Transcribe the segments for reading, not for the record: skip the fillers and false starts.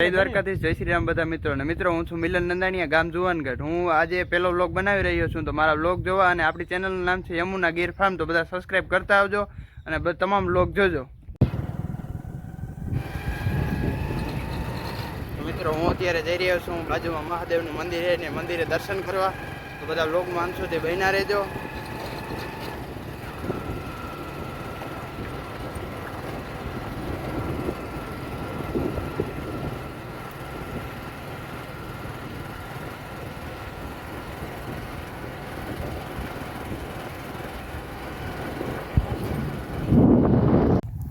જય દ્વારકાધીશ, જય શ્રી રામ બધા મિત્રો ને મિત્રો. હું છું મિલન નંદાણીયા, ગામ જુવાનગઢ. હું આજે પહેલો વ્લોગ બનાવી રહ્યો છું. તો મારા વ્લોગ જોવા અને આપણી ચેનલનું નામ છે યમુના ગીર ફાર્મ. તો બધા સબસ્ક્રાઈબ કરતા આવજો અને તમામ વ્લોગ જોજો. તો મિત્રો, હું અત્યારે જઈ રહ્યો છું બાજુમાં મહાદેવનું મંદિર છે ને મંદિરે દર્શન કરવા. તો બધા વ્લોગમાં અંત સુધી બન્યા રહેજો.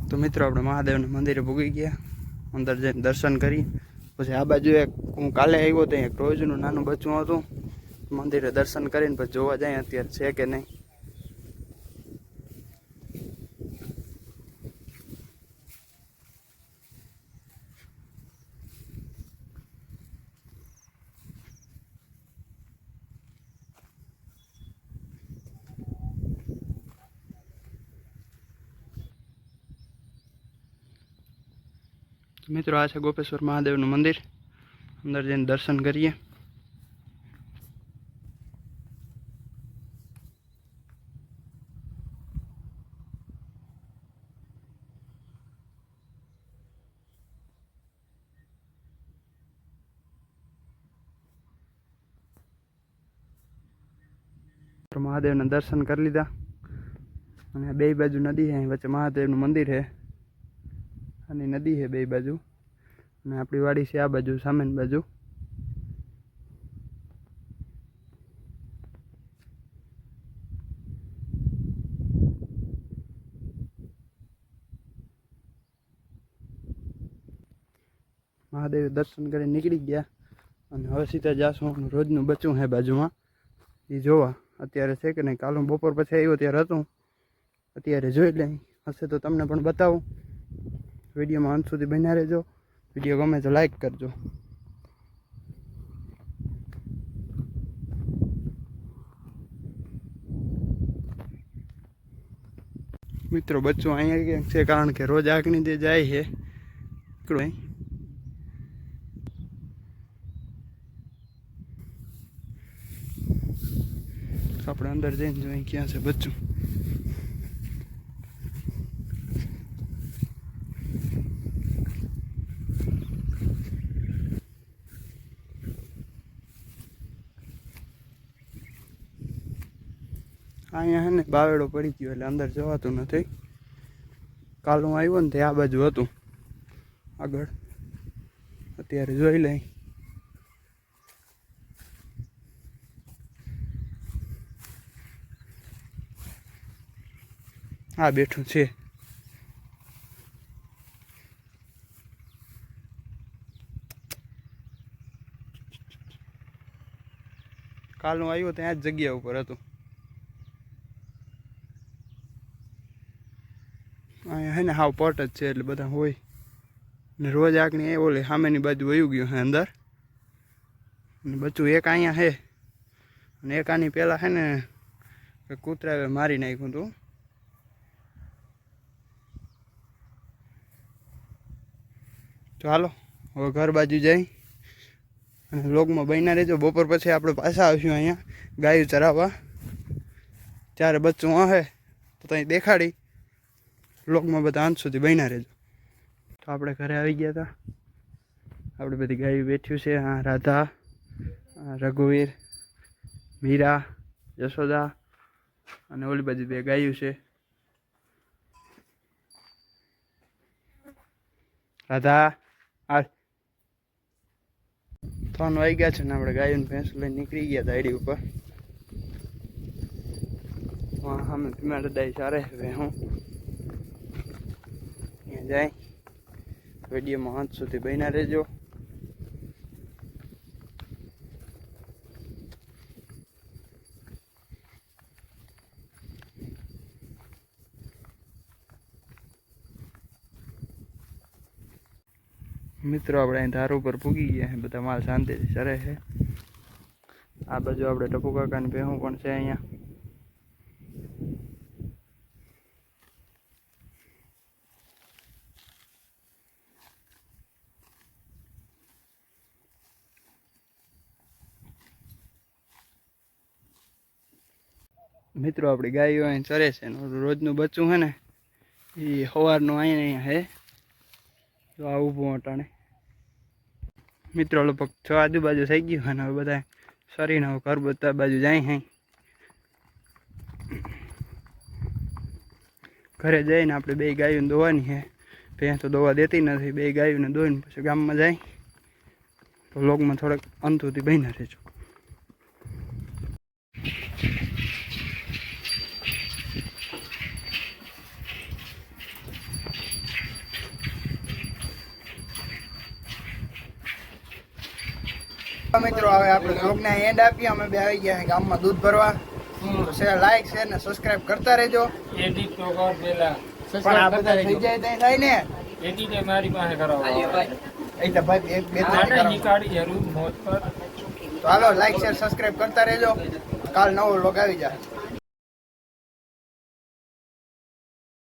તો મિત્રો, આપણે મહાદેવના મંદિરે પૂગી ગયા. અંદર જઈને દર્શન કરી પછી આ બાજુ એક હું કાલે આવ્યો તો એક રોજનું નાનું બચ્ચું હતું. મંદિરે દર્શન કરીને પછી જોવા જાય અત્યારે છે કે નહીં. મિત્રો, આ છે ગોપેશ્વર મહાદેવનું મંદિર. અંદર જઈને દર્શન કરીએ. મહાદેવના દર્શન કરી લીધા અને બે બાજુ નદી છે. વચ્ચે મહાદેવનું મંદિર છે અને નદી છે બે બાજુ. અને આપણી વાડી છે આ બાજુ સામેની બાજુ. મહાદેવ દર્શન કરી નીકળી ગયા અને હવે સીધા જાશું. રોજનું બચ્ચું છે બાજુમાં, એ જોવા અત્યારે છે કે નહીં. કાલ બપોર પછી આવ્યો ત્યારે હતું, અત્યારે જોઈ લે હશે તો તમને પણ બતાવું. વિડીયોમાં અંત સુધી બન્યા રહેજો. વિડીયો ગમે તો લાઈક કરજો. મિત્રો, બચ્ચું અહીંયા ક્યાંક છે કારણ કે રોજ આગની જે જાય છે આપણે અંદર જઈને જોઈએ ક્યાં છે બચ્ચું. અહીંયા છે ને બાવેડો પડી ગયો એટલે અંદર જવાતું નથી. કાલ હું આવ્યો ને તે આ બાજુ હતું આગળ. અત્યારે જોઈ લઈ. આ બેઠું છે. કાલ હું આવ્યો ત્યાં જ જગ્યા ઉપર હતું. અહીંયા હે ને હાવ પટ જ છે એટલે બધા હોય ને રોજ આંકણી એ ઓલે સામેની બાજુ વયું ગયું હે અંદર. અને બચ્ચું એક અહીંયા છે અને એક આની પહેલાં છે ને કૂતરાએ મારી નાખ્યું હતું. તો હાલો હવે ઘર બાજુ જઈ અને વ્લોગમાં બન્યા રહેજો. બપોર પછી આપણે પાછા આવીશું અહીંયા ગાયું ચરાવવા. ત્યારે બચ્ચું હશે તો ત્યાં દેખાડી. વ્લોગમાં બધા અંત સુધી બન્યા રહેજો. તો આપણે ઘરે આવી ગયા હતા. આપણે બધી ગાયું બેઠ્યું છે. હા, રાધા, રઘુવીર, મીરા, યશોદા અને ઓલી બાજુ બે ગાયું છે. રાધા આ 3 વાગ્યા છે ને આપણે ગાયું ભેંસ લઈને નીકળી ગયા હતા આઈડી ઉપર. સામે પીમા દાદા સારે હવે હું ત્યાં જાય. વિડીયોમાં અંત સુધી બન્યા રહેજો. મિત્રો, આપણે અહીં ધાર ઉપર પૂગી ગયા છે. બધા માલ શાંતિથી સરે છે. આ બાજુ આપણે ટપુ કાકાની ભેહું પણ છે અહીંયા. મિત્રો આપણી ગાયો અહીં ચરે છે ને રોજનું બચ્ચું છે ને એ સવારનું અહીંયા હે તો આ ઊભું અટાણે મિત્રો લગભગ 6 આજુબાજુ થઈ ગયું અને હવે બધા સરીને હવે ઘર બધા બાજુ જાય હે ઘરે જઈને આપણે બે ગાયોને દોવાની છે ભેંસ તો દોવા દેતી નથી બે ગાયોને દોઈને પછી ગામમાં જાય તો લોગમાં થોડાક અંત સુધી બહીને રહેજો મિત્રો હવે આપણે બ્લોગને એન્ડ આપીએ અમે બે આવી ગયા ગામમાં દૂધ ભરવા તો શેર લાઈક શેર ને સબસ્ક્રાઇબ કરતા રહેજો એડિટ તો કર પેલા પણ આ બધા થઈ જાય ત્યાં થાય ને એડિટ મારી પાસે કરાવો એટલે ભાઈ એક બે આને નીકાળી જરૂર મોત પર તો હાલો લાઈક શેર સબસ્ક્રાઇબ કરતા રહેજો કાલ નવો વ્લોગ આવી જાય